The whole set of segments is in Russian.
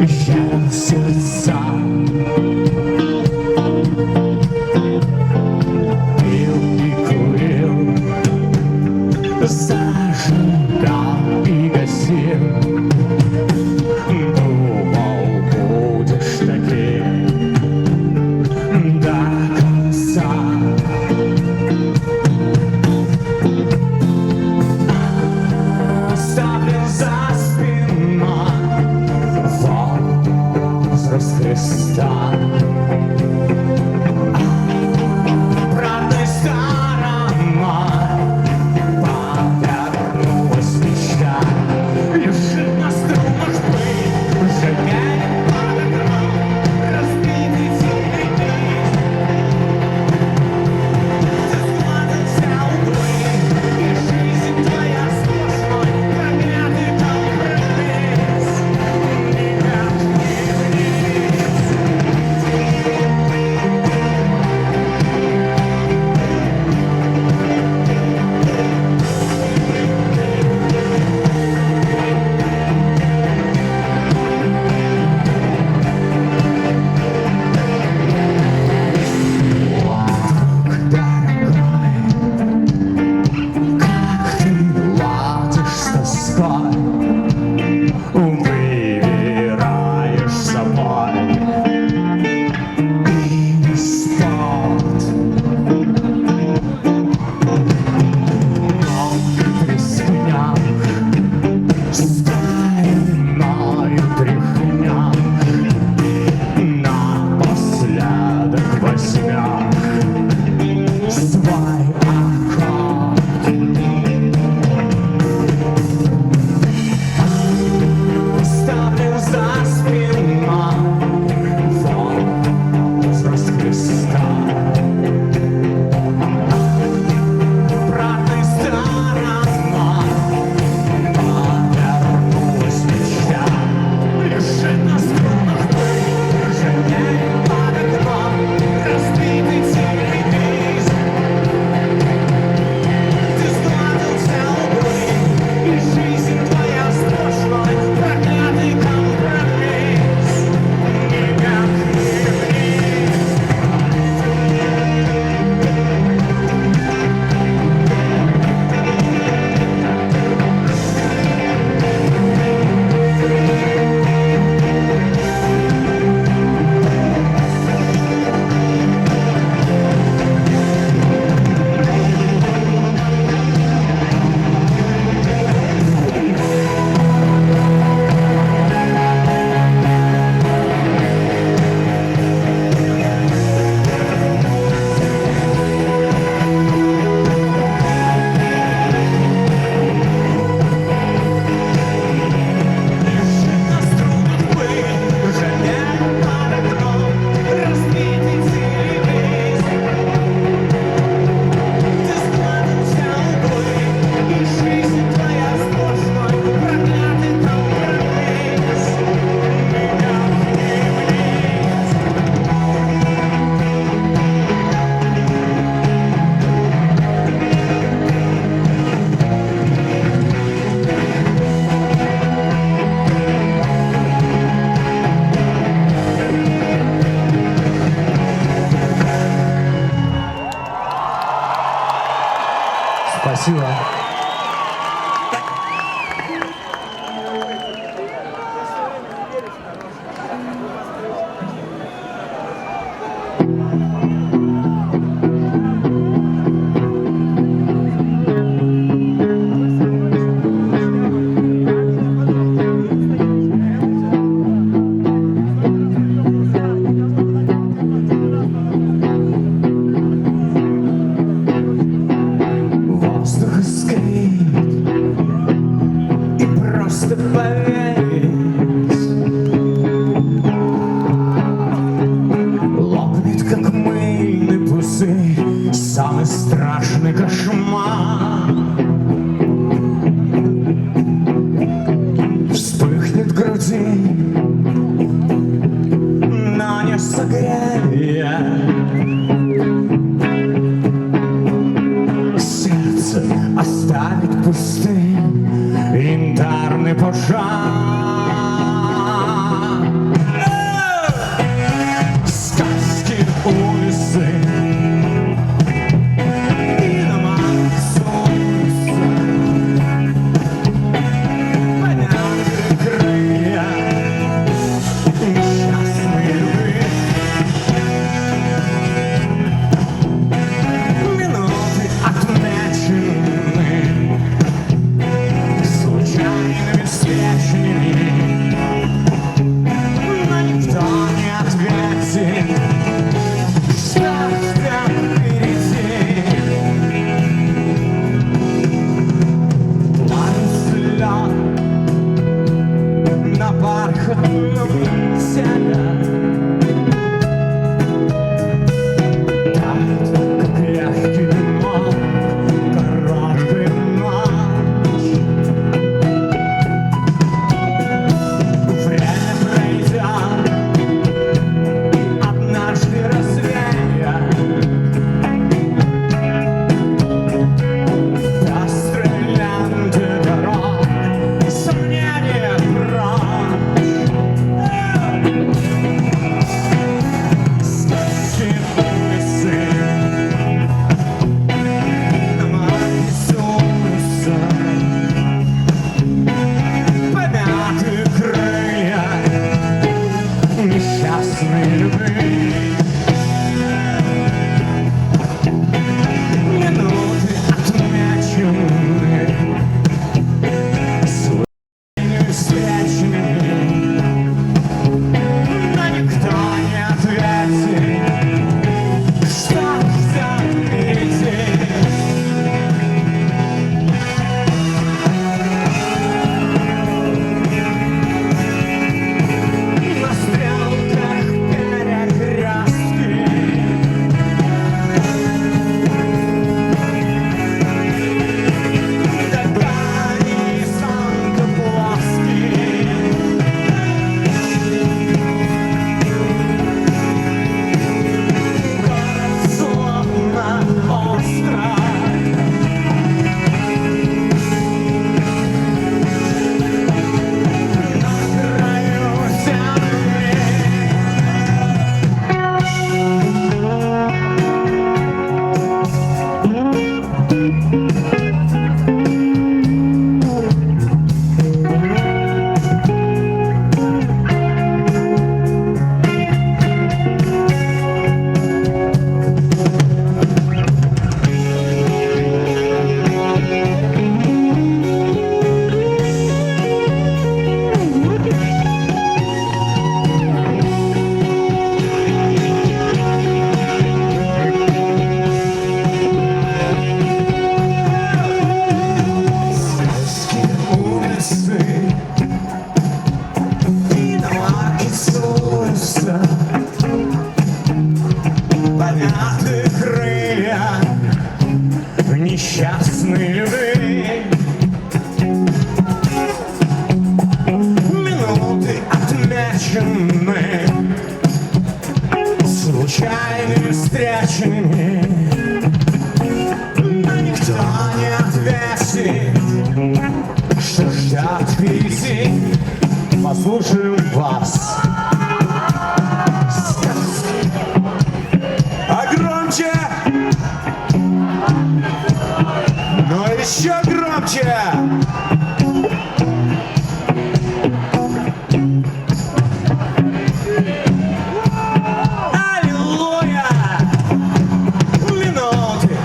я сердца. Пил и курил, зажигал и гасил. Думал, будешь таким до конца. Оставил за спиной возраст Христа. Обратной стороной повернулась мечта. Лежит на струнах пыль, сжигает под окном разбитый телевизор. Ты складывался углы, и жизнь твоя сплошной проклятый компромисс. Никак не вниз. Как ты ладишь с тоской, выбираешь собой и не спот. Ноги трескнят, стальною тряхнет, напоследок возьмешь свой аккорд. Ставлю за спиной возраст Христа. Обратной стороной повернулась мечта. Лежит на струнах пыль, жалеет под окном разбитый телевизор. Ты складывался углы, и жизнь твоя сплошной проклятый компромисс. Никак не вниз. Лежит на струнах пыль, жалеет под окном разбитый телевизор. Ты складывался углы, и жизнь твоя сплошной проклятый компромисс. Никак не вниз. Спасибо. Воздух искрит, и просто поверить лопнет, как мыльный пузырь, самый страшный кошмар. Вспыхнет в груди, но не согреет. Сердце оставит пустым янтарный пожар. себя. Тает, как легкий дымок, короткая ночь. Время пройдет, и однажды развеет пестрые ленты дорог, сомнения прочь. Сказки улицы на моей солнце, помятые крылья несчастной любви. Минуты отмечены своими встречами, но никто не ответит, что ждет впереди. На стрелках перекрестки горизонты плоские. Город словно остров, на краю земли. Сельские улицы и на ларке солнца, помятые крылья несчастной любви. Минуты отмечены случайными встречами, но никто не ответит, что ждет впереди. Послушаем вас. Сказки. А громче! Но еще громче! Аллилуйя! Минуты!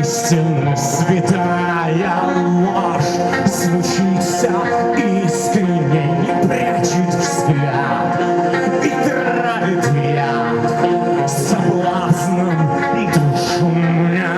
истинно святая ложь звучится искренне, не прячет взгляд и травит яд соблазном душу меня.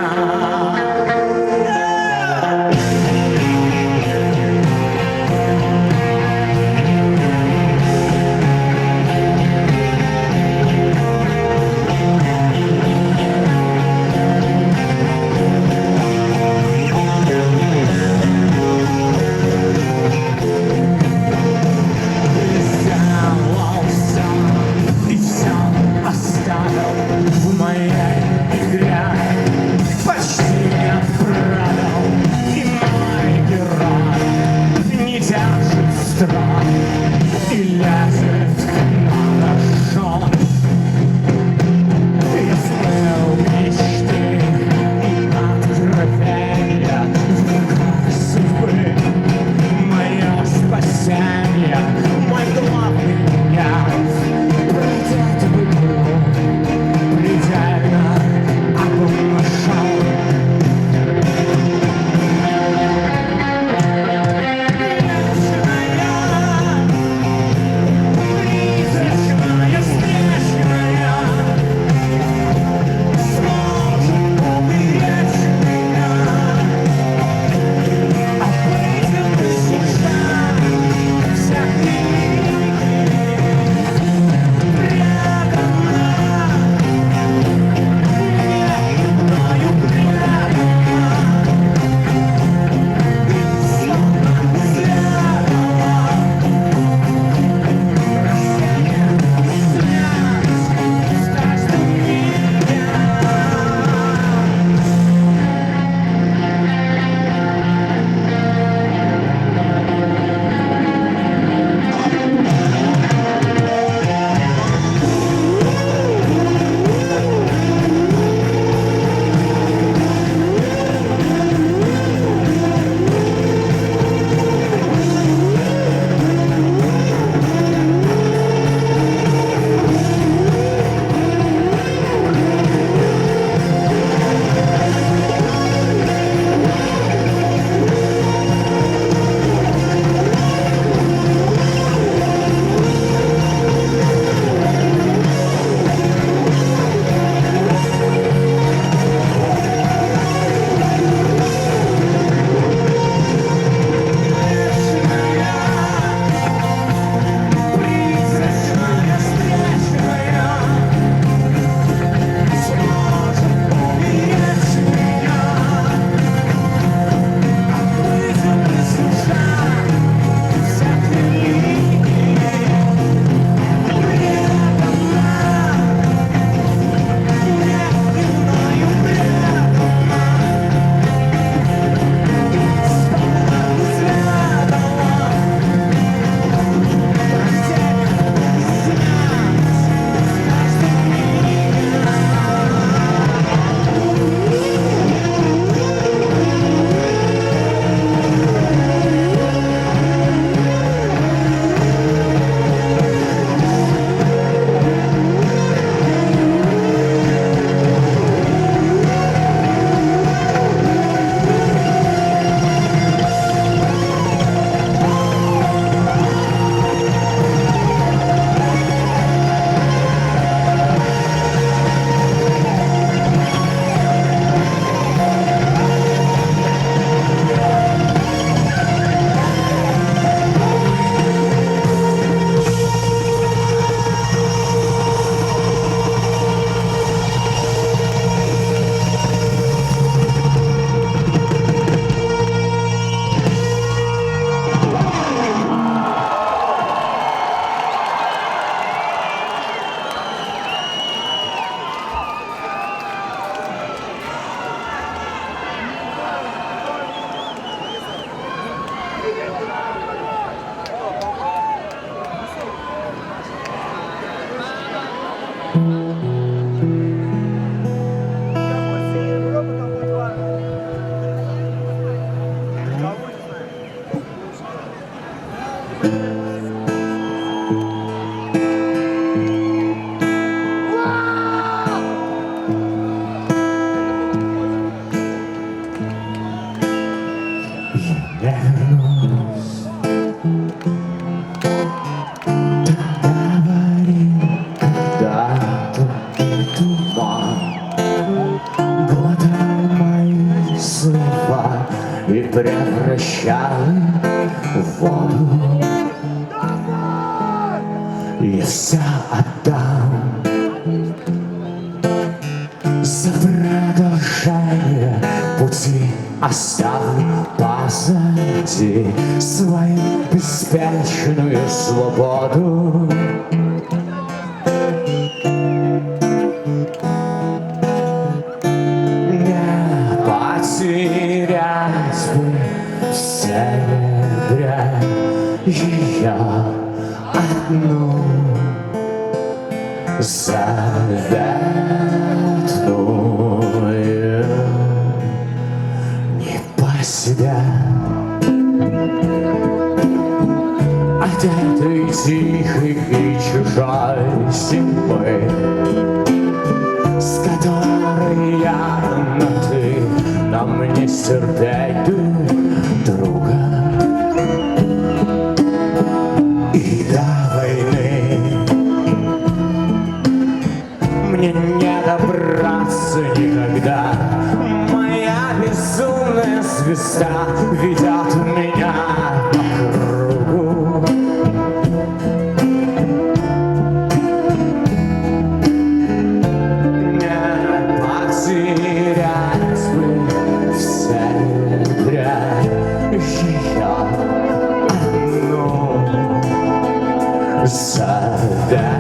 В моей игре почти не продал, и мой герой не держит страх и лезет на рожон. Я смыл мечты и откровения в руках судьбы. Мое спасение, мой главный гнев пройдет в игру. Предельно обмашал. Призрачная, страшная, сможет уберечь меня. Обойдет душа всех великих. превращали в воду. Я все отдам за продолжение пути, оставлю позади свою беспечную свободу. Не потерять бы в серебре ее одну заветную, не по себя от этой тихой и чужой зимы, с которой я на ты, нам не стерпеть друга. И до войны мне не добраться никогда. Моя безумная звезда ведет меня по кругу. Не потерять бы в серебре ее одну заветную.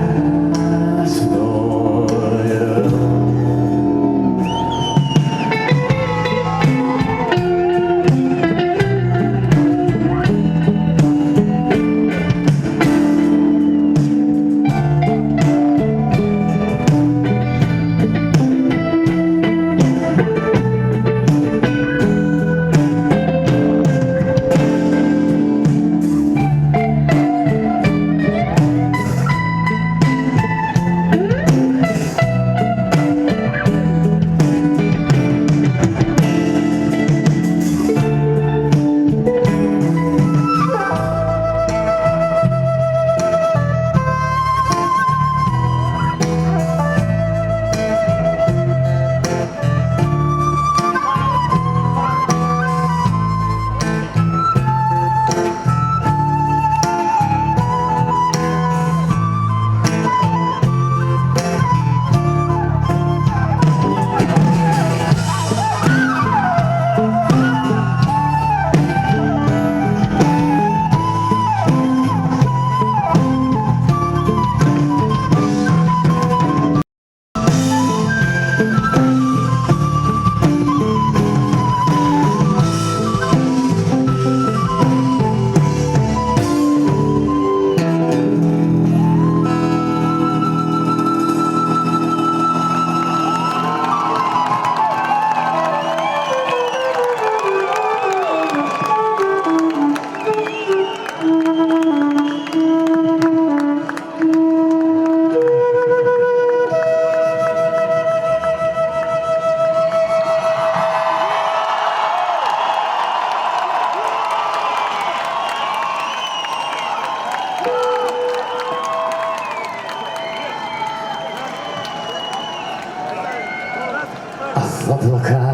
В облака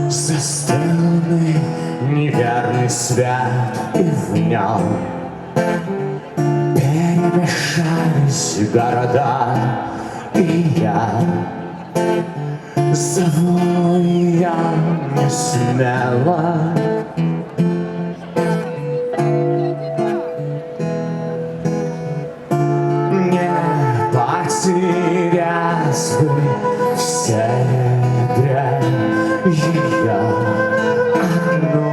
застылный неверный свет, и в нем перемешались города, и я зову ее не смело. Потерять бы в серебре ее одну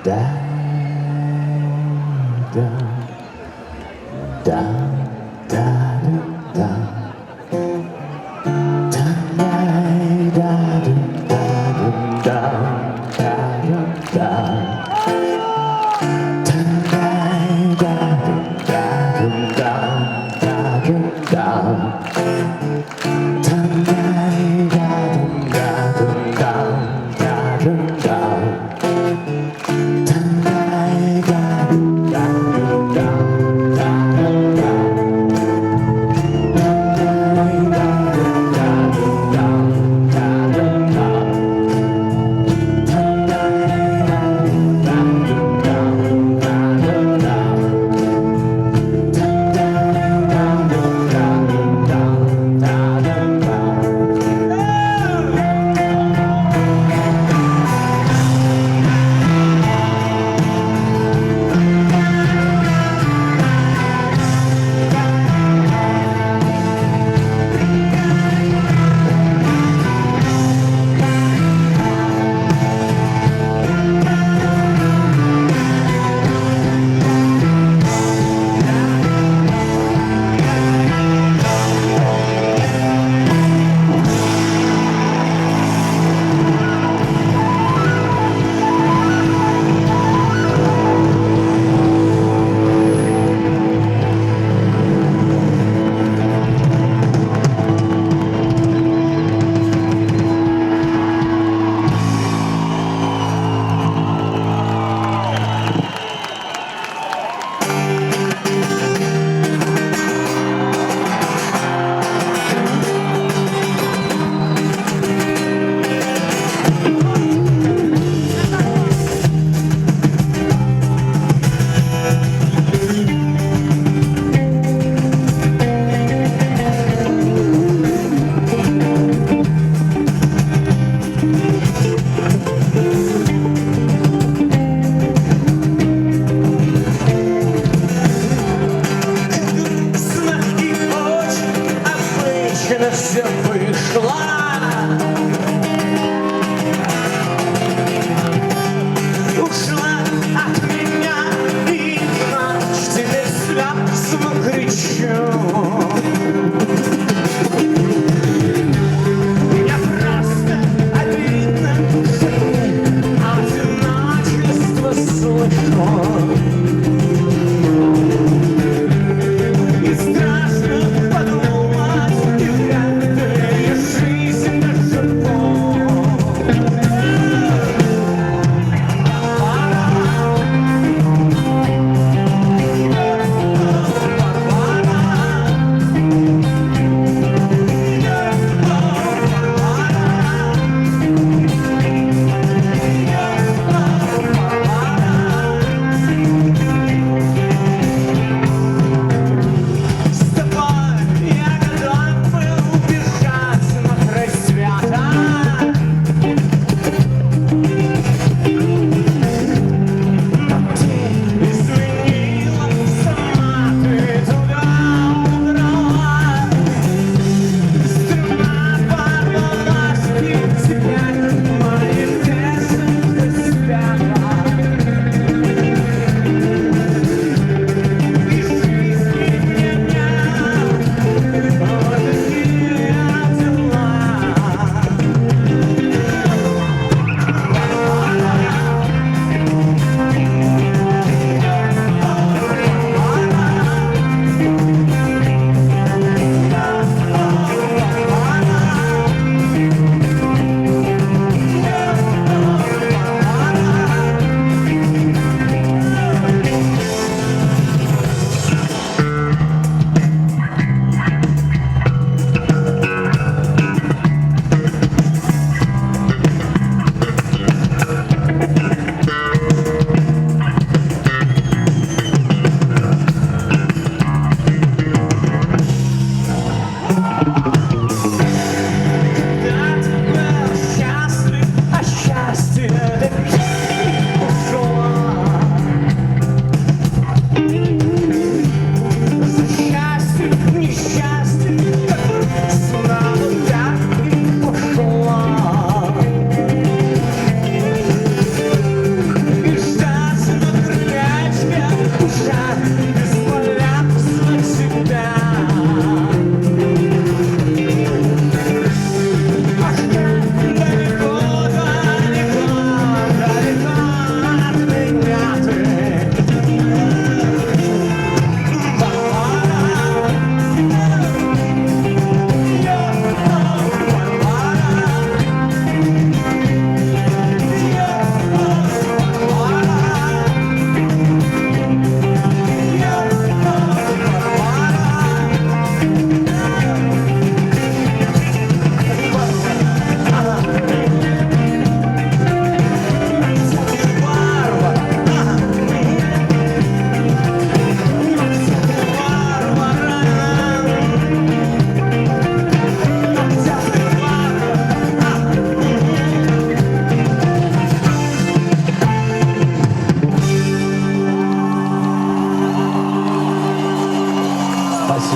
Да. da da da Все вышла. Ушла от меня, и ночь тебе слезно кричу. Я просто обидно одиночество слышу. И страшно подумать, и жизнь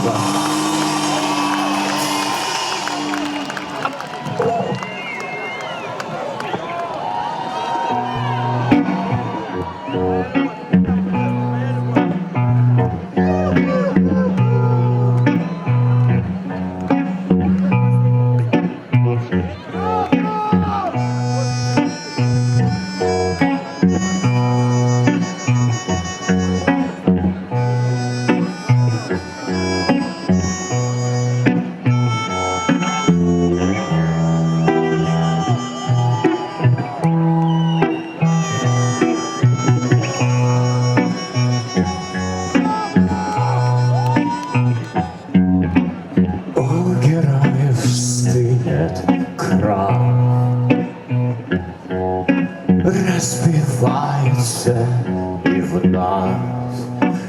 Спасибо. У героев стынет кровь, разбивается и вновь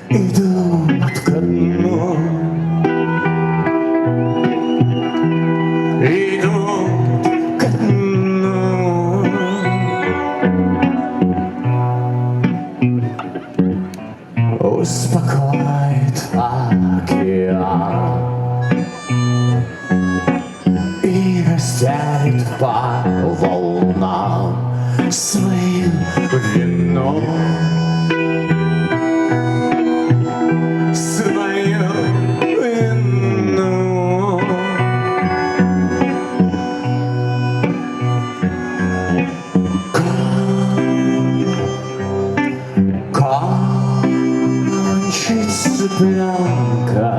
идут ко дну. Идут ко дну. Успокоит океан и растянет по волнам своим вином. Свое вино. Кончится пленка.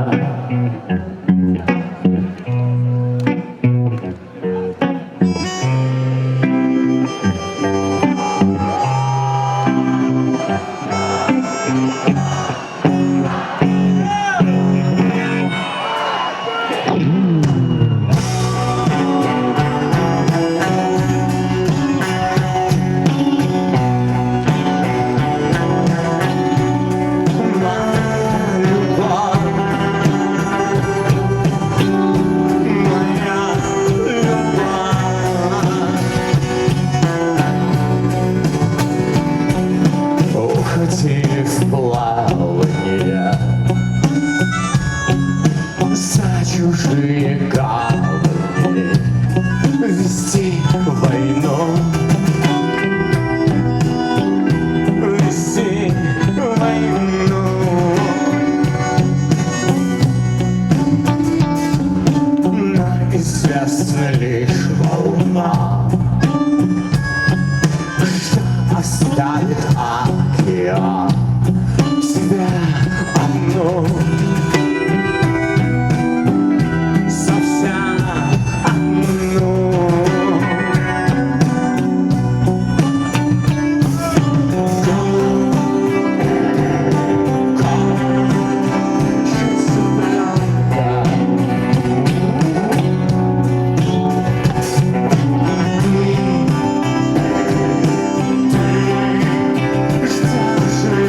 Уходи в плавание за чужие гавани, вести войну, вести войну. Но известна лишь волна, что оставит океан тебя одну. Совсем одну. Кончится пленка. Ждешь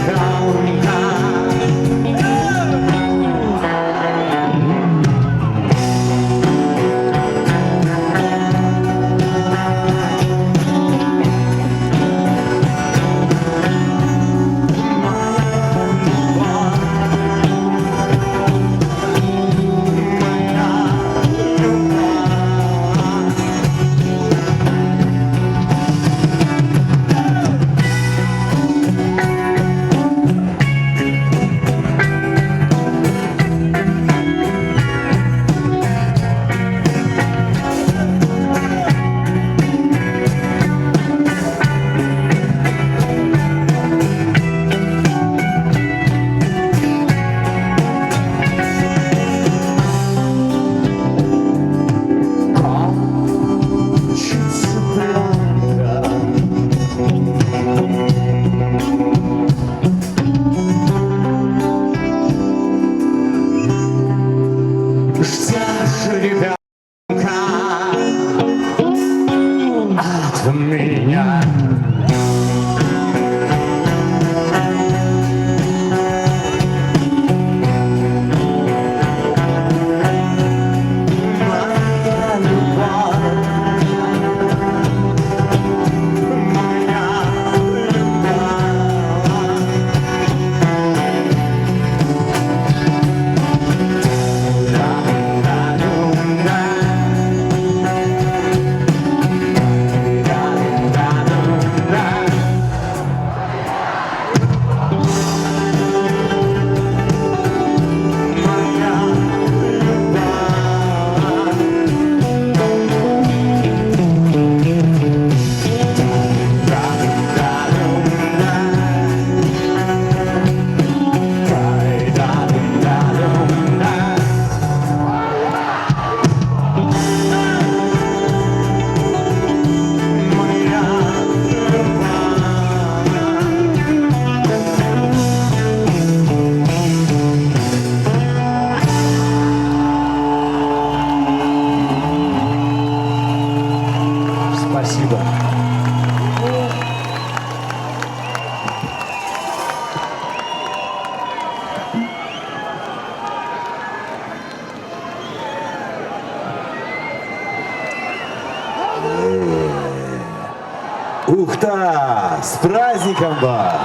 Ухта! С праздником вас!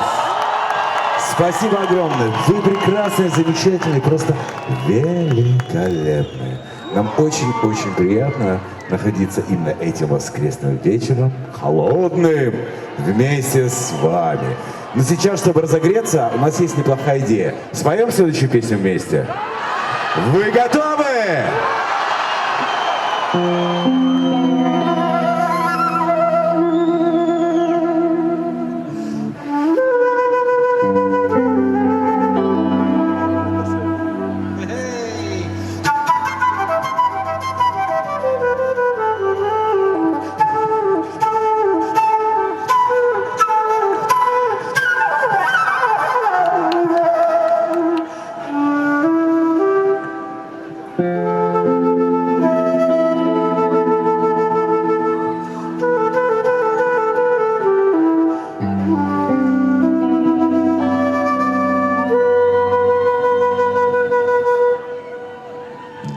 Спасибо огромное. Вы прекрасные, замечательные, просто великолепные. Нам очень-очень приятно находиться именно этим воскресным вечером, холодным, вместе с вами. Но сейчас, чтобы разогреться, у нас есть неплохая идея. Споем следующую песню вместе? Вы готовы?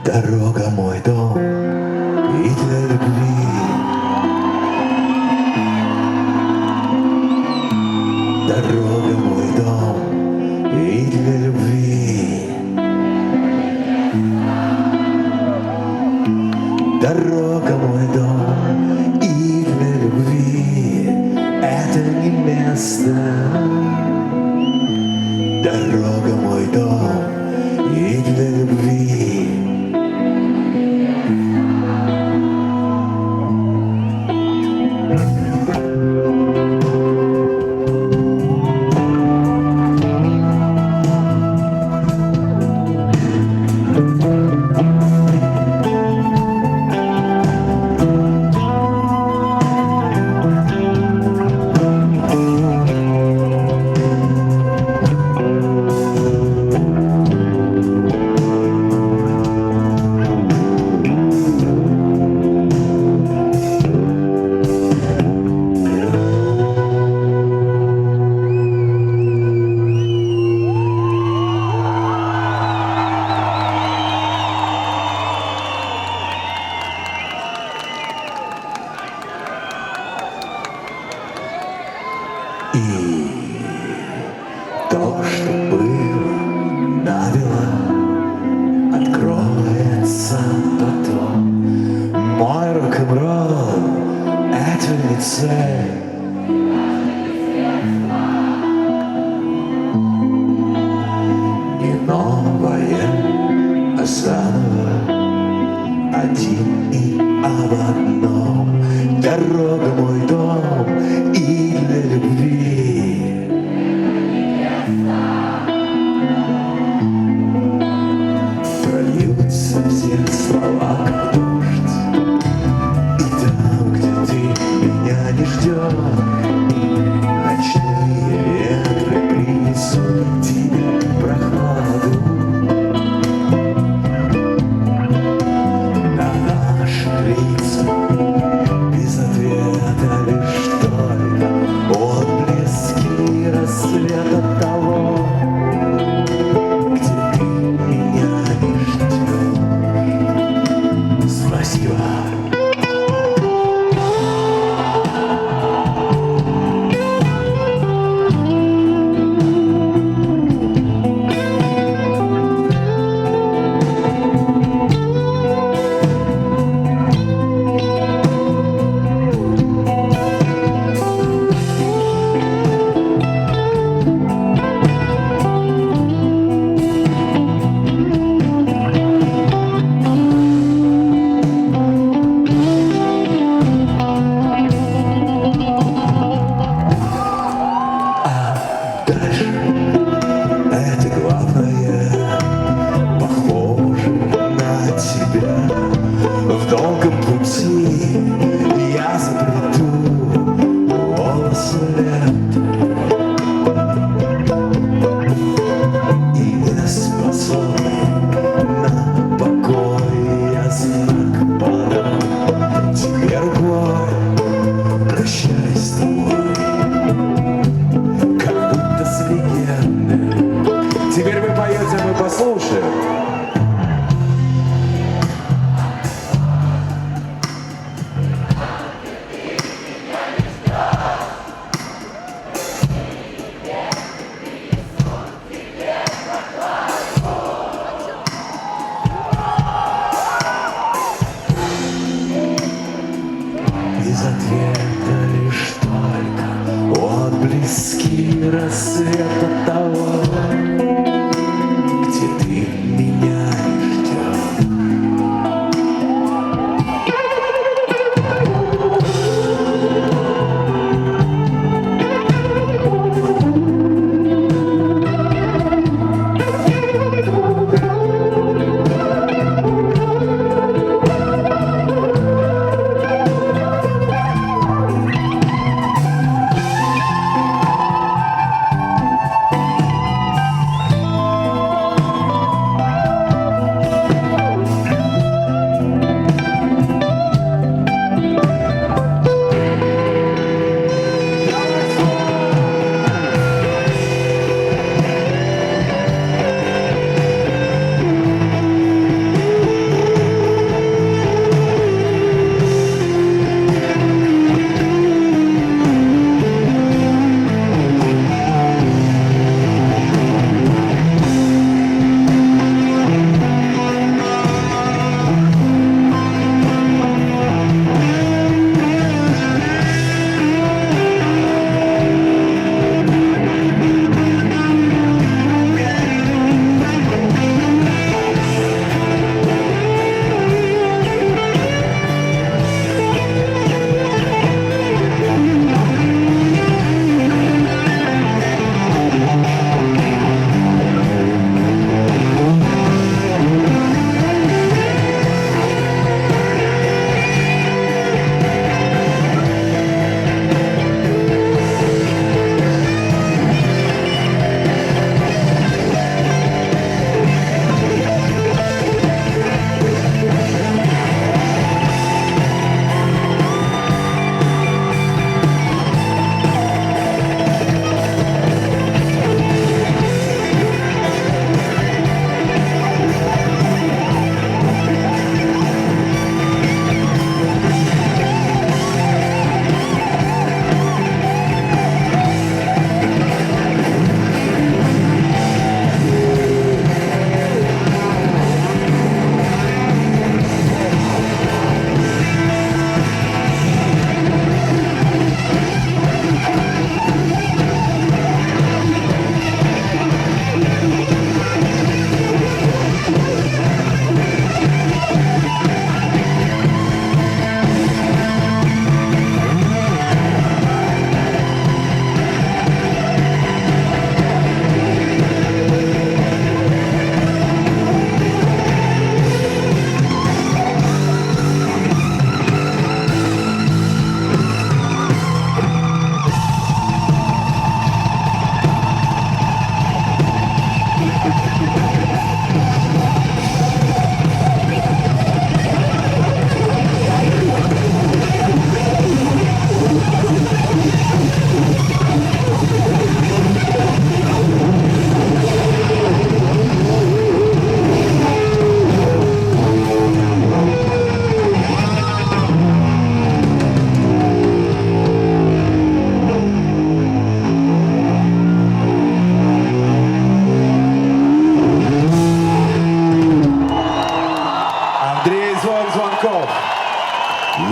Дорога мой дом, и для любви. Дорога мой дом, и для любви. Дорога мой дом, и для любви. Это не место. Дорога мой дом, и для любви. И то, что было навело, откроется потом. Мой рок-н-ролл — это не цель. Не новое, а заново, один и об одном. Дорога мой дом, и для любви. Прольются все слова, как дождь. И там, где ты меня не ждешь, ночные ветры принесут тебе прохладу. На наши лица без ответа лишь только отблески рассвета того, где ты меня не ждешь. Спасибо. Дальше это главное, похоже на тебя. В долгом пути я заплету волосы лет и не способный на покой я знак подам тебе рукой. Прощаюсь с тобой, как будто слегка. света того, где ты меня ждешь.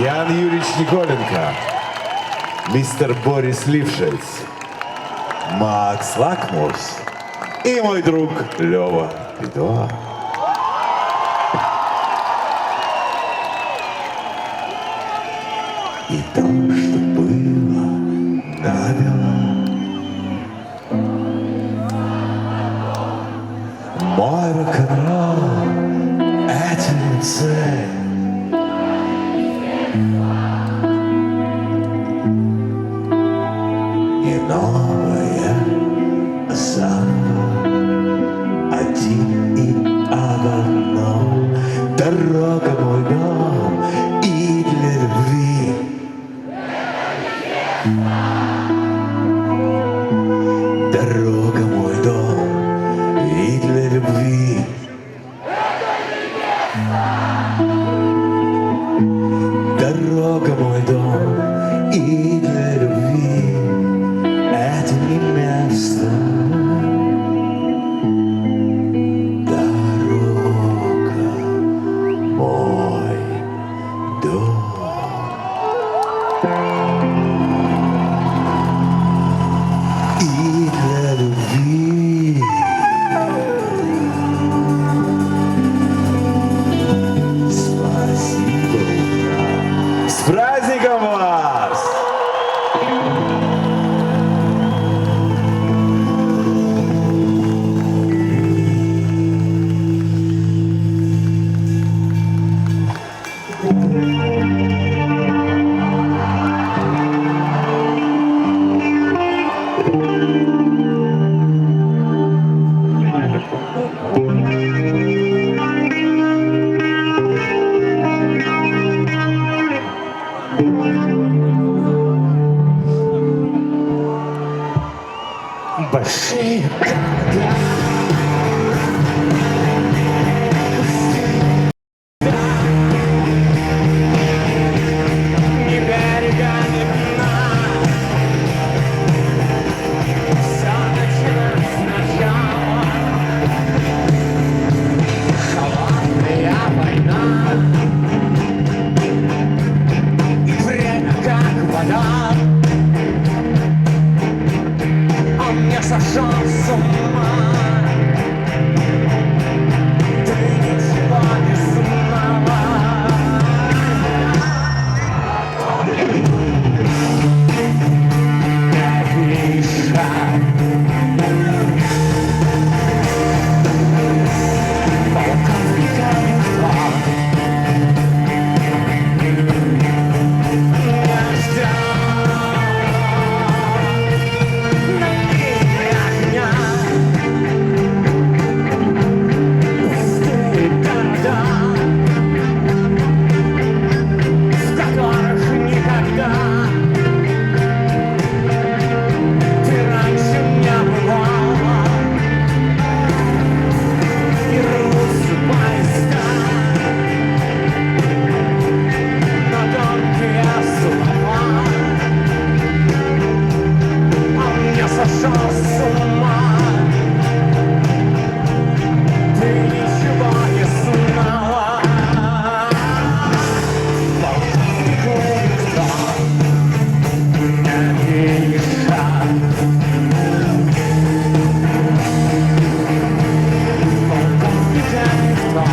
Ян Юрьевич Николенко, мистер Борис Лившиц, Макс Лакмус и мой друг Лёва Педуа. И то, что было набело, мой рок-н-ролл, эти лица. Не новое, а заново, один и об одном. Дорога мой дом и для любви. Дорога мой дом и для любви. большие города. Ни берега, ни дна. Всё началось сначала. Холодная война. И время как вода. Он не сошел с ума. Ты ничего не знала. Афиша. Полковника никто не ждал. На линии огня пустые города, в которых никогда ты раньше не бывала. И рвутся поезда на тонкие слова. Он не сошел с ума. Ты ничего не знала. Полковнику никто не мешал. Полковника никто.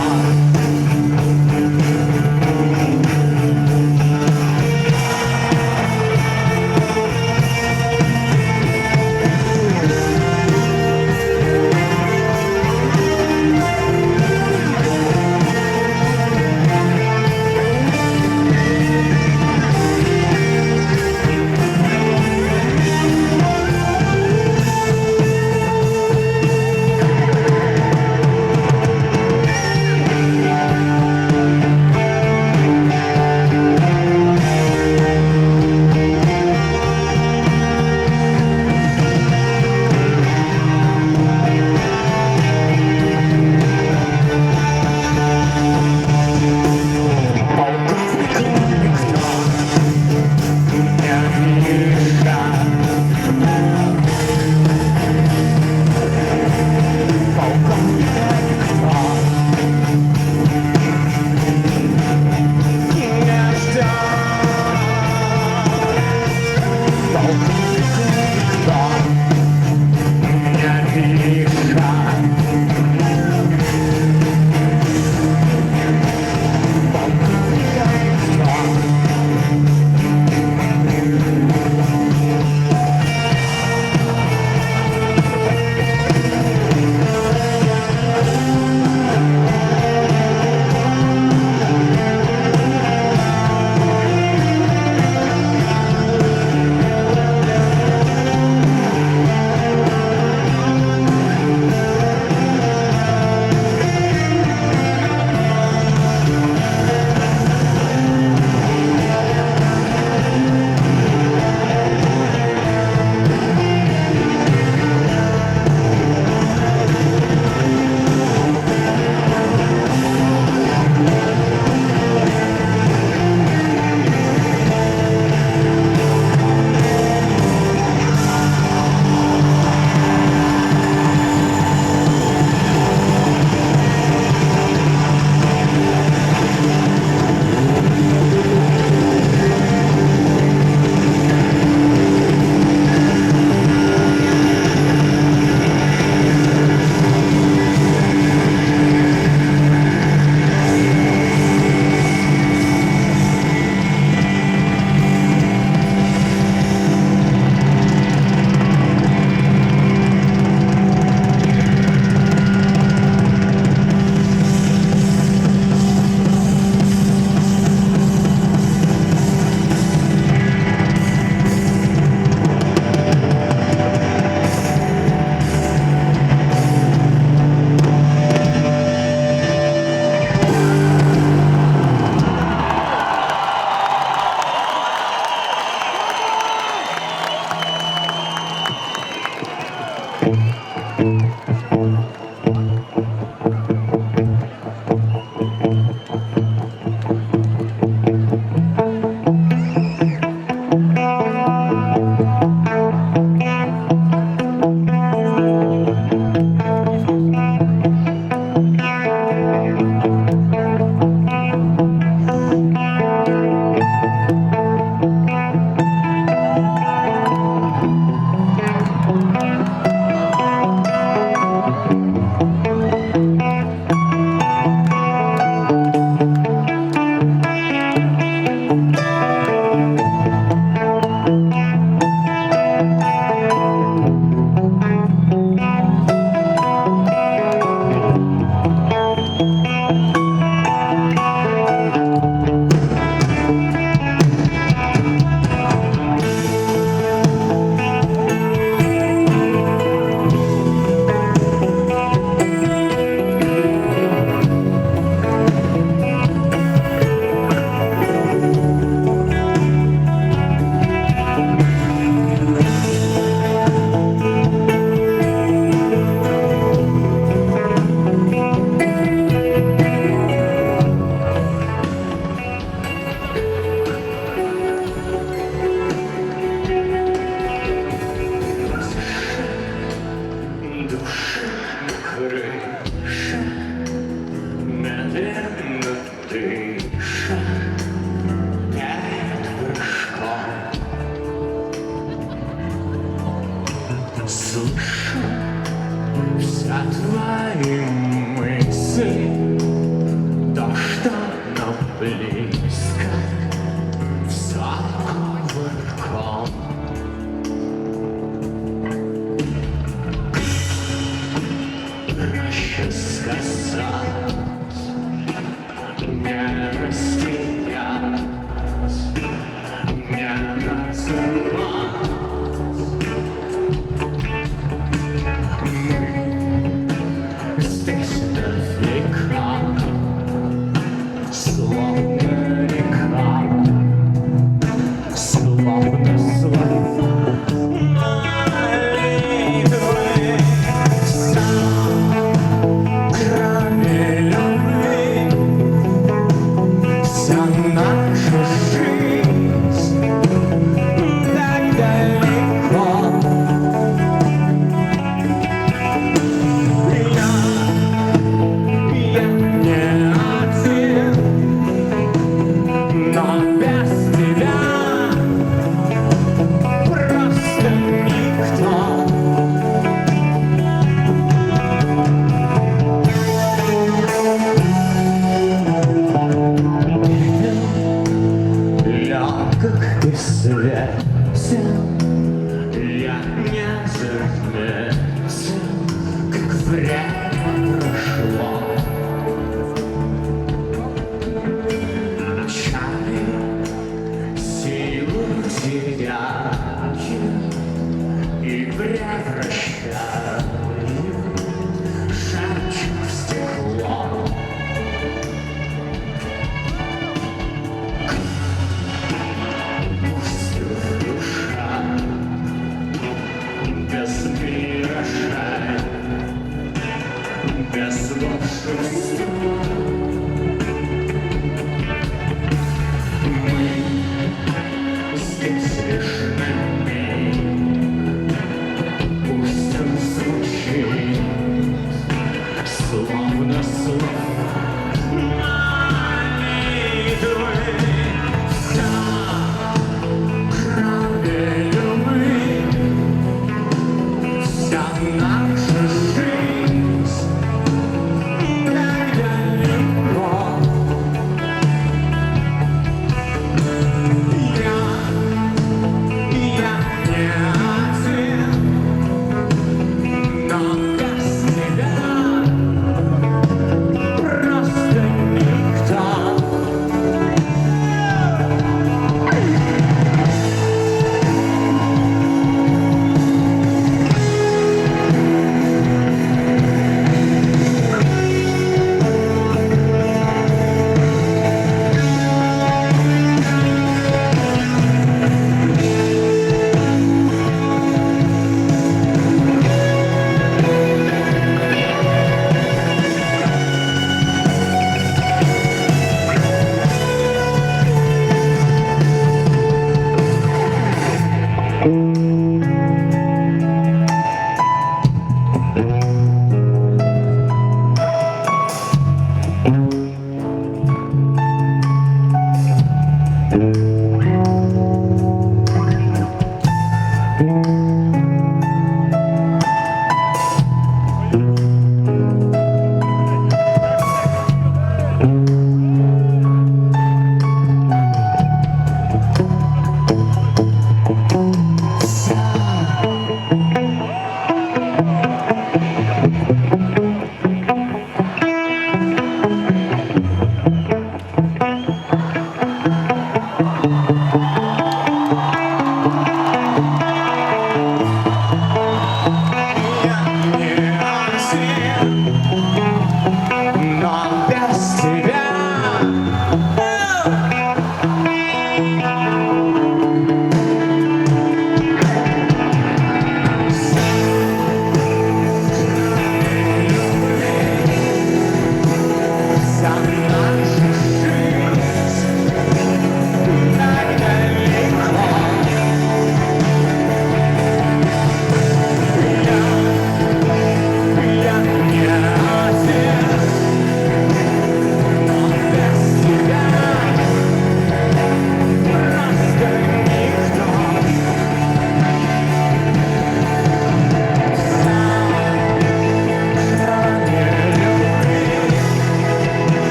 души крыша, медленно дыша перед прыжком. Слышу все твои мысли, то, что нам близко, все кувырком. Проще сказать, не растерять, не разорвать. Здесь наверняка, словно река, словно слова молитвы. Вся, кроме любви, вся наша жизнь так далеко. Я не один, но без тебя просто никто. Легких и светил я не заметил, как время прошло. Чары силу теряю и превращаю жемчуг в стекло. Пусть душа без миражей, без волшебства. Мы здесь лишь на миг, пусть он звучит, словно слова молитвы. Вся, кроме любви, вся наша жизнь